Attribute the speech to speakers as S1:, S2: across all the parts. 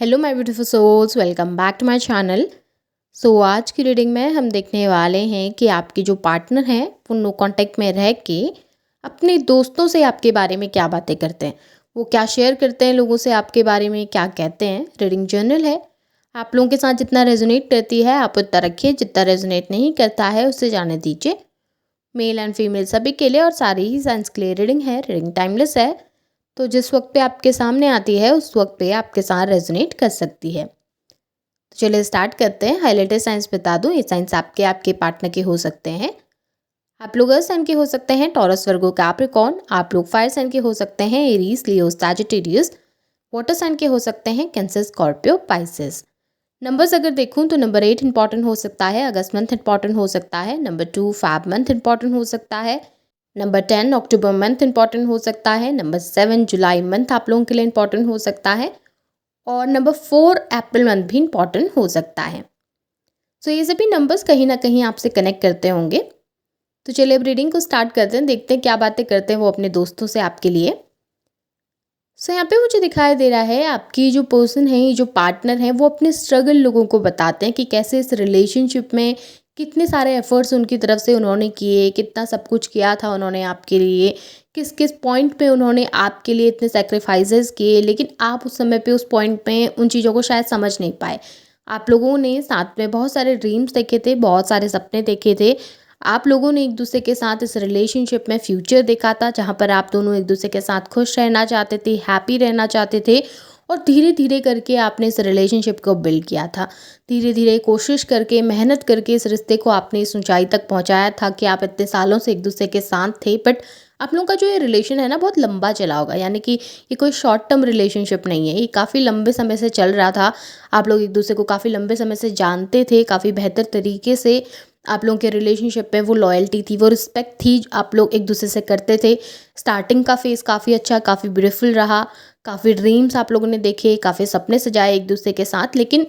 S1: Hello my beautiful souls, welcome back to my channel. So आज की reading में हम देखने वाले हैं कि आपके जो पार्टनर हैं वो नो कांटेक्ट में रह के अपने दोस्तों से आपके बारे में क्या बातें करते हैं, वो क्या शेयर करते हैं लोगों से आपके बारे में, क्या कहते हैं। रीडिंग जर्नल है, आप लोगों के साथ जितना रेजोनेट करती है आप उतना रखिए, जितना रेजोनेट नहीं करता है उससे जाने दीजिए। मेल एंड फीमेल सभी के लिए और सारी ही साइंस के लिए रीडिंग है। रीडिंग टाइमलेस है, तो जिस वक्त पे आपके सामने आती है उस वक्त पे आपके साथ रेजोनेट कर सकती है। तो चलिए स्टार्ट करते हैं। हाइलाइटेड साइंस बता दूं, ये साइंस आपके आपके पार्टनर के हो सकते हैं। आप लोग अर्थ साइन के हो सकते हैं, टॉरस, वर्गो, कैप्रिकॉर्न। आप लोग फायर साइन के हो सकते हैं, एरीज, लियो, सैजिटेरियस। वाटर साइन के हो सकते हैं, कैंसर, स्कॉर्पियो, पाइसेस। नंबर्स अगर देखूं तो नंबर 8 इंपॉर्टेंट हो सकता है, अगस्त मंथ इंपॉर्टेंट हो सकता है। नंबर 2 फैब मंथ इंपॉर्टेंट हो सकता है। नंबर 10 अक्टूबर मंथ इंपॉर्टेंट हो सकता है। नंबर 7 जुलाई मंथ आप लोगों के लिए इंपॉर्टेंट हो सकता है। और नंबर 4 अप्रैल मंथ भी इंपॉर्टेंट हो सकता है। सो ये सभी नंबर्स कहीं ना कहीं आपसे कनेक्ट करते होंगे। तो चलिए अब रीडिंग को स्टार्ट करते हैं, देखते हैं क्या बातें करते हैं वो अपने दोस्तों से आपके लिए। सो यहाँ पे मुझे दिखाई दे रहा है आपकी जो पर्सन है, ये जो पार्टनर है, वो अपने स्ट्रगल लोगों को बताते हैं कि कैसे इस रिलेशनशिप में कितने सारे एफर्ट्स उनकी तरफ से उन्होंने किए, कितना सब कुछ किया था उन्होंने आपके लिए, किस किस पॉइंट पे उन्होंने आपके लिए इतने सेक्रीफाइसेस किए, लेकिन आप उस समय पे उस पॉइंट पे उन चीज़ों को शायद समझ नहीं पाए। आप लोगों ने साथ में बहुत सारे ड्रीम्स देखे थे, बहुत सारे सपने देखे थे। आप लोगों ने एक दूसरे के साथ इस रिलेशनशिप में फ्यूचर देखा था, जहाँ पर आप दोनों एक दूसरे के साथ खुश रहना चाहते थे, हैप्पी रहना चाहते थे। और धीरे धीरे करके आपने इस रिलेशनशिप को बिल्ड किया था। धीरे धीरे कोशिश करके, मेहनत करके इस रिश्ते को आपने इस ऊंचाई तक पहुंचाया था कि आप इतने सालों से एक दूसरे के साथ थे। बट आप लोगों का जो ये रिलेशन है ना, बहुत लंबा चला होगा, यानी कि ये कोई शॉर्ट टर्म रिलेशनशिप नहीं है, ये काफ़ी लंबे समय से चल रहा था। आप लोग एक दूसरे को काफ़ी लंबे समय से जानते थे, काफ़ी बेहतर तरीके से आप लोगों के रिलेशनशिप में वो लॉयल्टी थी, वो रिस्पेक्ट थी, आप लोग एक दूसरे से करते थे। स्टार्टिंग का फेज़ काफ़ी अच्छा, काफ़ी ब्यूटीफुल रहा। काफ़ी ड्रीम्स आप लोगों ने देखे, काफ़ी सपने सजाए एक दूसरे के साथ। लेकिन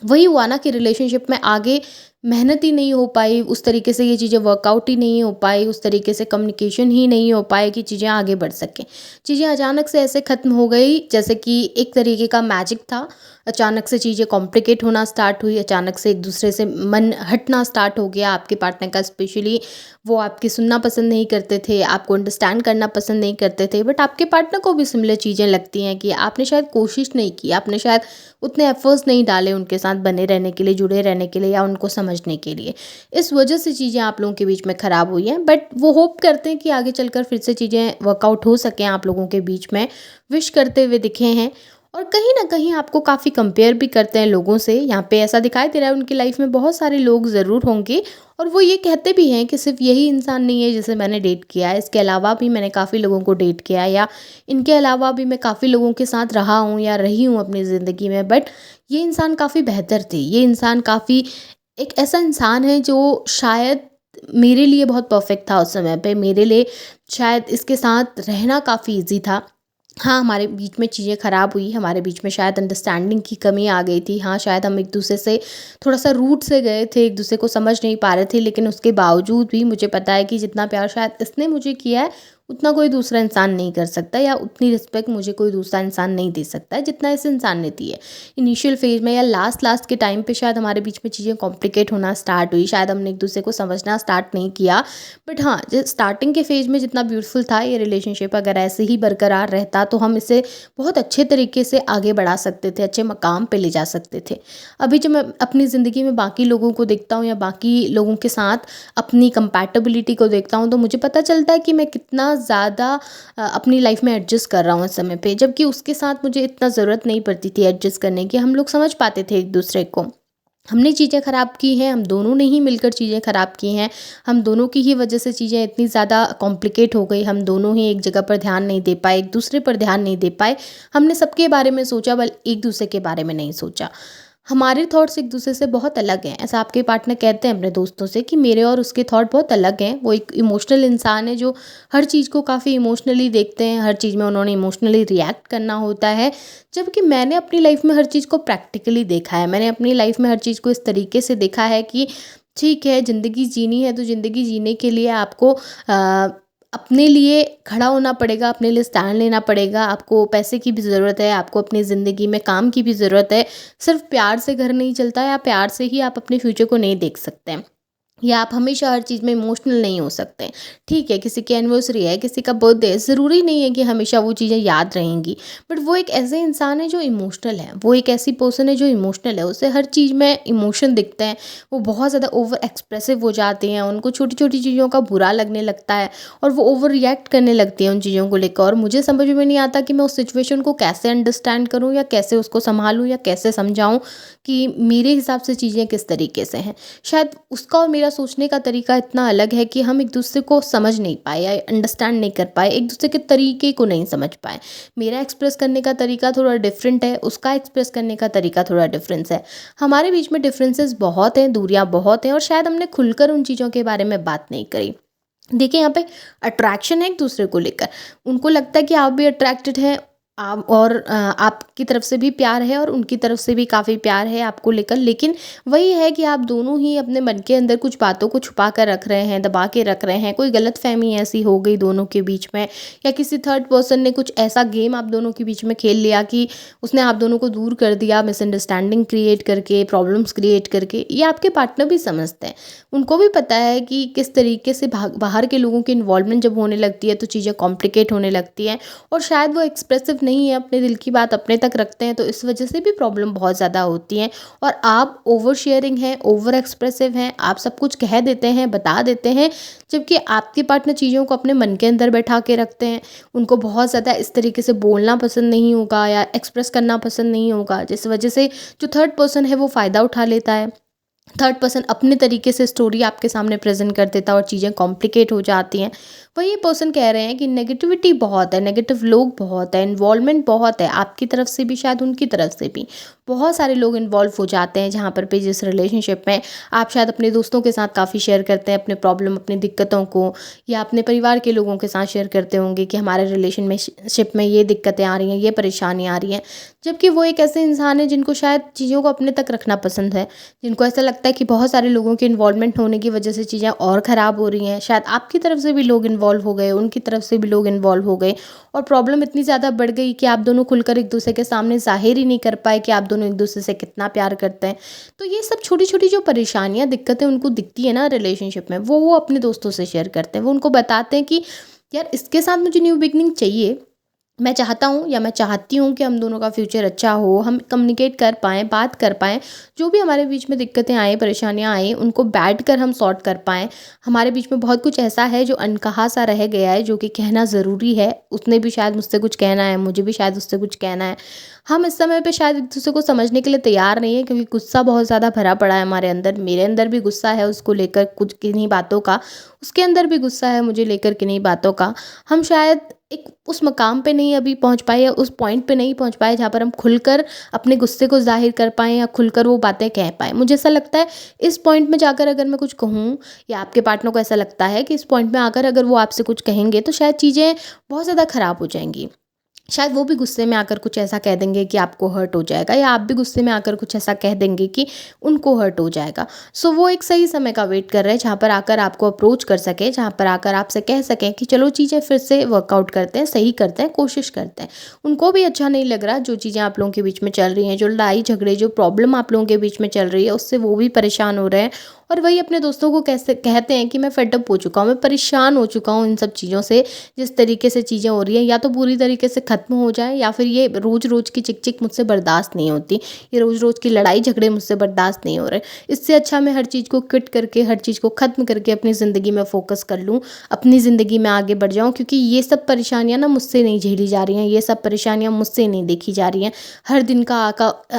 S1: वही हुआ ना कि रिलेशनशिप में आगे मेहनत ही नहीं हो पाई, उस तरीके से ये चीज़ें वर्कआउट ही नहीं हो पाई, उस तरीके से कम्युनिकेशन ही नहीं हो पाए कि चीज़ें आगे बढ़ सकें। चीज़ें अचानक से ऐसे ख़त्म हो गई जैसे कि एक तरीके का मैजिक था। अचानक से चीज़ें कॉम्प्लिकेट होना स्टार्ट हुई, अचानक से एक दूसरे से मन हटना स्टार्ट हो गया आपके पार्टनर का। स्पेशली वो आपकी सुनना पसंद नहीं करते थे, आपको अंडरस्टैंड करना पसंद नहीं करते थे। बट आपके पार्टनर को भी सिमिलर चीज़ें लगती हैं कि आपने शायद कोशिश नहीं की, आपने शायद उतने एफर्ट्स नहीं डाले उनके साथ बने रहने के लिए, जुड़े रहने के लिए, या उनको समझने के लिए। इस वजह से चीज़ें आप लोगों के बीच में ख़राब हुई हैं। बट वो होप करते हैं कि आगे चलकर फिर से चीज़ें वर्कआउट हो सकें आप लोगों के बीच में, विश करते हुए दिखे हैं। और कहीं ना कहीं आपको काफ़ी कंपेयर भी करते हैं लोगों से। यहाँ पे ऐसा दिखाई दे रहा है उनकी लाइफ में बहुत सारे लोग ज़रूर होंगे, और वो ये कहते भी हैं कि सिर्फ यही इंसान नहीं है जिसे मैंने डेट किया है, इसके अलावा भी मैंने काफ़ी लोगों को डेट किया है, या इनके अलावा भी मैं काफ़ी लोगों के साथ रहा हूँ या रही हूँ अपनी ज़िंदगी में। बट ये इंसान काफ़ी बेहतर थे, ये इंसान काफ़ी एक ऐसा इंसान है जो शायद मेरे लिए बहुत परफेक्ट था उस समय पे, मेरे लिए शायद इसके साथ रहना काफ़ी ईजी था। हाँ, हमारे बीच में चीज़ें ख़राब हुई, हमारे बीच में शायद अंडरस्टैंडिंग की कमी आ गई थी। हाँ, शायद हम एक-दूसरे से थोड़ा-सा रूट से गए थे, एक-दूसरे को समझ नहीं पा रहे थे, लेकिन उसके बावजूद भी मुझे पता है कि जितना प्यार शायद इसने मुझे किया है, उतना कोई दूसरा इंसान नहीं कर सकता, या उतनी रिस्पेक्ट मुझे कोई दूसरा इंसान नहीं दे सकता है, जितना इस इंसान ने दी है। इनिशियल फ़ेज़ में या लास्ट के टाइम पे शायद हमारे बीच में चीज़ें कॉम्प्लिकेट होना स्टार्ट हुई, शायद हमने एक-दूसरे को समझना स्टार्ट नहीं किया। बट हाँ, जो स्टार्टिंग के फ़ेज़ में जितना ब्यूटीफुल था ये रिलेशनशिप, अगर ऐसे ही बरकरार रहता तो हम इसे बहुत अच्छे तरीके से आगे बढ़ा सकते थे, अच्छे मकाम पे ले जा सकते थे। अभी जब मैं अपनी ज़िंदगी में बाकी लोगों को देखता हूँ या बाकी लोगों के साथ अपनी कंपैटिबिलिटी को देखता हूँ, तो मुझे पता चलता है कि मैं कितना ज़्यादा अपनी लाइफ में एडजस्ट कर रहा हूँ इस समय पे, जबकि उसके साथ मुझे इतना ज़रूरत नहीं पड़ती थी एडजस्ट करने की। हम लोग समझ पाते थे एक दूसरे को। हमने चीज़ें ख़राब की हैं, हम दोनों ने ही मिलकर चीज़ें ख़राब की हैं। हम दोनों की ही वजह से चीज़ें इतनी ज़्यादा कॉम्प्लिकेट हो गई, हम दोनों ही एक जगह पर ध्यान नहीं दे पाए, एक दूसरे पर ध्यान नहीं दे पाए। हमने सबके बारे में सोचा, बल एक दूसरे के बारे में नहीं सोचा। हमारे थॉट्स एक दूसरे से बहुत अलग हैं। ऐसा आपके पार्टनर कहते हैं अपने दोस्तों से कि मेरे और उसके थॉट बहुत अलग हैं। वो एक इमोशनल इंसान है जो हर चीज़ को काफ़ी इमोशनली देखते हैं, हर चीज़ में उन्होंने इमोशनली रिएक्ट करना होता है। जबकि मैंने अपनी लाइफ में हर चीज़ को प्रैक्टिकली देखा है। मैंने अपनी लाइफ में हर चीज़ को इस तरीके से देखा है कि ठीक है, ज़िंदगी जीनी है तो ज़िंदगी जीने के लिए आपको अपने लिए खड़ा होना पड़ेगा, अपने लिए स्टैंड लेना पड़ेगा। आपको पैसे की भी ज़रूरत है, आपको अपनी ज़िंदगी में काम की भी ज़रूरत है। सिर्फ़ प्यार से घर नहीं चलता, या प्यार से ही आप अपने फ्यूचर को नहीं देख सकते हैं। या आप हमेशा हर चीज़ में इमोशनल नहीं हो सकते। ठीक है, किसी की एनिवर्सरी है, किसी का बर्थडे है, ज़रूरी नहीं है कि हमेशा वो चीज़ें याद रहेंगी। बट वो एक ऐसे इंसान है जो इमोशनल है, वो एक ऐसी पर्सन है जो इमोशनल है, उसे हर चीज़ में इमोशन दिखते हैं। वो बहुत ज़्यादा ओवर एक्सप्रेसिव हो जाते हैं, उनको छोटी-छोटी चीज़ों का बुरा लगने लगता है और वो ओवर रिएक्ट करने लगती हैं उन चीज़ों को लेकर, और मुझे समझ में नहीं आता कि मैं उस सिचुएशन को कैसे अंडरस्टैंड करूँ, या कैसे उसको सँभालूँ, या कैसे समझाऊँ कि मेरे हिसाब से चीज़ें किस तरीके से हैं। शायद उसका और मेरा सोचने का तरीका इतना अलग है कि हम एक दूसरे को समझ नहीं पाए या अंडरस्टैंड नहीं कर पाए, एक दूसरे के तरीके को नहीं समझ पाए। मेरा एक्सप्रेस करने का तरीका थोड़ा डिफरेंट है, उसका एक्सप्रेस करने का तरीका थोड़ा डिफरेंस है। हमारे बीच में डिफरेंसेस बहुत हैं, दूरियां बहुत हैं, और शायद हमने खुलकर उन चीज़ों के बारे में बात नहीं करी। देखिए, यहाँ पे अट्रैक्शन है एक दूसरे को लेकर। उनको लगता है कि आप भी अट्रैक्टेड हैं, आप, और आपकी तरफ से भी प्यार है और उनकी तरफ से भी काफ़ी प्यार है आपको लेकर। लेकिन वही है कि आप दोनों ही अपने मन के अंदर कुछ बातों को छुपा कर रख रहे हैं, दबा के रख रहे हैं। कोई गलतफ़हमी ऐसी हो गई दोनों के बीच में, या किसी थर्ड पर्सन ने कुछ ऐसा गेम आप दोनों के बीच में खेल लिया कि उसने आप दोनों को दूर कर दिया, मिसअंडरस्टैंडिंग क्रिएट करके, प्रॉब्लम्स क्रिएट करके। ये आपके पार्टनर भी समझते हैं। उनको भी पता है कि किस तरीके से बाहर के लोगों की इन्वॉल्वमेंट जब होने लगती है तो चीज़ें कॉम्प्लिकेट होने लगती हैं, और शायद वो एक्सप्रेसिव नहीं है, अपने दिल की बात अपने तक रखते हैं, तो इस वजह से भी प्रॉब्लम बहुत ज़्यादा होती है। और आप ओवर शेयरिंग हैं, ओवर एक्सप्रेसिव हैं, आप सब कुछ कह देते हैं, बता देते हैं, जबकि आपके पार्टनर चीज़ों को अपने मन के अंदर बैठा के रखते हैं। उनको बहुत ज़्यादा इस तरीके से बोलना पसंद नहीं होगा या एक्सप्रेस करना पसंद नहीं होगा, जिस वजह से जो थर्ड पर्सन है वो फ़ायदा उठा लेता है। थर्ड पर्सन अपने तरीके से स्टोरी आपके सामने प्रेजेंट कर देता है और चीज़ें कॉम्प्लिकेट हो जाती हैं। वही पर्सन कह रहे हैं कि नेगेटिविटी बहुत है, नेगेटिव लोग बहुत है, इन्वॉल्वमेंट बहुत है, आपकी तरफ से भी शायद उनकी तरफ से भी। बहुत सारे लोग इन्वॉल्व हो जाते हैं जहाँ पर भी जिस रिलेशनशिप में आप शायद अपने दोस्तों के साथ काफ़ी शेयर करते हैं अपने प्रॉब्लम, अपनी दिक्कतों को, या अपने परिवार के लोगों के साथ शेयर करते होंगे कि हमारे रिलेशन में शिप में ये दिक्कतें आ रही हैं, ये परेशानी आ रही हैं। जबकि वो एक ऐसे इंसान है जिनको शायद चीज़ों को अपने तक रखना पसंद है, जिनको ऐसा लगता है कि बहुत सारे लोगों के इन्वॉल्वमेंट होने की वजह से चीज़ें और ख़राब हो रही हैं। शायद आपकी तरफ से भी लोग इन्वॉल्व हो गए, उनकी तरफ से भी लोग इन्वॉल्व हो गए, और प्रॉब्लम इतनी ज़्यादा बढ़ गई कि आप दोनों खुलकर एक दूसरे के सामने ज़ाहिर ही नहीं कर पाए कि आप दोनों एक दूसरे से कितना प्यार करते हैं। तो ये सब छोटी-छोटी जो परेशानियाँ, दिक्कतें उनको दिखती है ना रिलेशनशिप में, वो अपने दोस्तों से शेयर करते हैं। वो उनको बताते हैं कि यार, इसके साथ मुझे न्यू बिगिनिंग चाहिए। मैं चाहता हूँ या मैं चाहती हूँ कि हम दोनों का फ्यूचर अच्छा हो, हम कम्युनिकेट कर पाएँ, बात कर पाएँ, जो भी हमारे बीच में दिक्कतें आएँ, परेशानियाँ आएँ, उनको बैठकर हम सॉर्ट कर पाएँ। हमारे बीच में बहुत कुछ ऐसा है जो अनकहा सा रह गया है, जो कि कहना ज़रूरी है। उसने भी शायद मुझसे कुछ कहना है, मुझे भी शायद उससे कुछ कहना है। हम इस समय पे शायद एक-दूसरे को समझने के लिए तैयार नहीं है, क्योंकि गुस्सा बहुत ज़्यादा भरा पड़ा है हमारे अंदर। मेरे अंदर भी गुस्सा है उसको लेकर कुछ किन्हीं बातों का, उसके अंदर भी गुस्सा है मुझे लेकर किन्हीं बातों का। हम शायद एक उस मकाम पे नहीं अभी पहुंच पाए, या उस पॉइंट पे नहीं पहुंच पाए जहाँ पर हम खुलकर अपने गुस्से को ज़ाहिर कर पाएँ, या खुलकर वो बातें कह पाएँ। मुझे ऐसा लगता है इस पॉइंट में जाकर अगर मैं कुछ कहूँ, या आपके पार्टनर को ऐसा लगता है कि इस पॉइंट में आकर अगर वो आपसे कुछ कहेंगे, तो शायद चीज़ें बहुत ज़्यादा ख़राब हो जाएंगी। शायद वो भी गुस्से में आकर कुछ ऐसा कह देंगे कि आपको हर्ट हो जाएगा, या आप भी गुस्से में आकर कुछ ऐसा कह देंगे कि उनको हर्ट हो जाएगा। सो वो एक सही समय का वेट कर रहे हैं जहाँ पर आकर आपको अप्रोच कर सके, जहाँ पर आकर आपसे कह सकें कि चलो चीज़ें फिर से वर्कआउट करते हैं, सही करते हैं, कोशिश करते हैं। उनको भी अच्छा नहीं लग रहा जो चीज़ें आप लोगों के बीच में चल रही हैं, जो लड़ाई झगड़े, जो प्रॉब्लम आप लोगों के बीच में चल रही है, उससे वो भी परेशान हो रहे हैं। और वही अपने दोस्तों को कैसे कहते हैं कि मैं फेडअप हो चुका हूँ, मैं परेशान हो चुका हूँ इन सब चीज़ों से। जिस तरीके से चीज़ें हो रही हैं, या तो पूरी तरीके से ख़त्म हो जाए, या फिर ये रोज़-रोज़ की चिक-चिक मुझसे बर्दाश्त नहीं होती। ये रोज़-रोज़ की लड़ाई झगड़े मुझसे बर्दाश्त नहीं हो रहे। इससे अच्छा मैं हर चीज़ को क्विट करके, हर चीज़ को ख़त्म करके अपनी ज़िंदगी में फ़ोकस कर लूँ, अपनी ज़िंदगी में आगे बढ़ जाऊँ, क्योंकि ये सब परेशानियाँ ना मुझसे नहीं झेली जा रही हैं, ये सब परेशानियाँ मुझसे नहीं देखी जा रही हैं। हर दिन का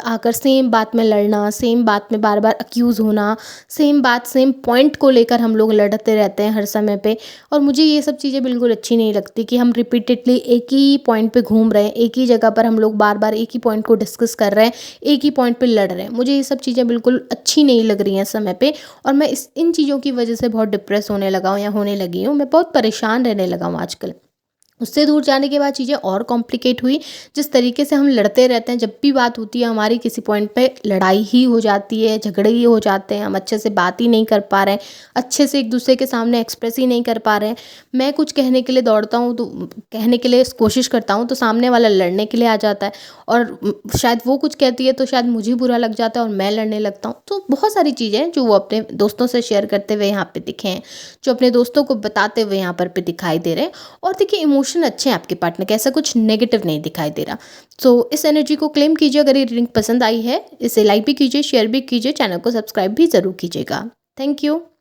S1: आकर सेम बात में लड़ना, सेम बात में बार-बार अक्यूज़ होना, सेम बात, सेम पॉइंट को लेकर हम लोग लड़ते रहते हैं हर समय पे। और मुझे ये सब चीज़ें बिल्कुल अच्छी नहीं लगती कि हम रिपीटेडली एक ही पॉइंट पे घूम रहे हैं, एक ही जगह पर हम लोग बार-बार एक ही पॉइंट को डिस्कस कर रहे हैं, एक ही पॉइंट पे लड़ रहे हैं। मुझे ये सब चीज़ें बिल्कुल अच्छी नहीं लग रही हैं इस समय पे, और मैं इन चीज़ों की वजह से बहुत डिप्रेस होने लगा हूँ, या होने लगी हूँ। मैं बहुत परेशान रहने लगा हूँ आजकल। उससे दूर जाने के बाद चीज़ें और कॉम्प्लिकेट हुई। जिस तरीके से हम लड़ते रहते हैं, जब भी बात होती है हमारी किसी पॉइंट पे लड़ाई ही हो जाती है, झगड़े ही हो जाते हैं, हम अच्छे से बात ही नहीं कर पा रहे हैं, अच्छे से एक दूसरे के सामने एक्सप्रेस ही नहीं कर पा रहे हैं। मैं कुछ कहने के लिए दौड़ता हूँ, तो कहने के लिए कोशिश करता हूँ, तो सामने वाला लड़ने के लिए आ जाता है। और शायद वो कुछ कहती है तो शायद मुझे बुरा लग जाता है और मैं लड़ने लगता हूँ। तो बहुत सारी चीज़ें हैं जो वो अपने दोस्तों से शेयर करते हुए यहाँ पे दिखे हैं, जो अपने दोस्तों को बताते हुए यहाँ पर पे दिखाई दे रहे हैं। और देखिए, इमोशन अच्छे हैं आपके पार्टनर के, ऐसा कुछ नेगेटिव नहीं दिखाई दे रहा। सो इस एनर्जी को क्लेम कीजिए। अगर ये रीडिंग पसंद आई है, इसे लाइक भी कीजिए, शेयर भी कीजिए, चैनल को सब्सक्राइब भी ज़रूर कीजिएगा। Thank you.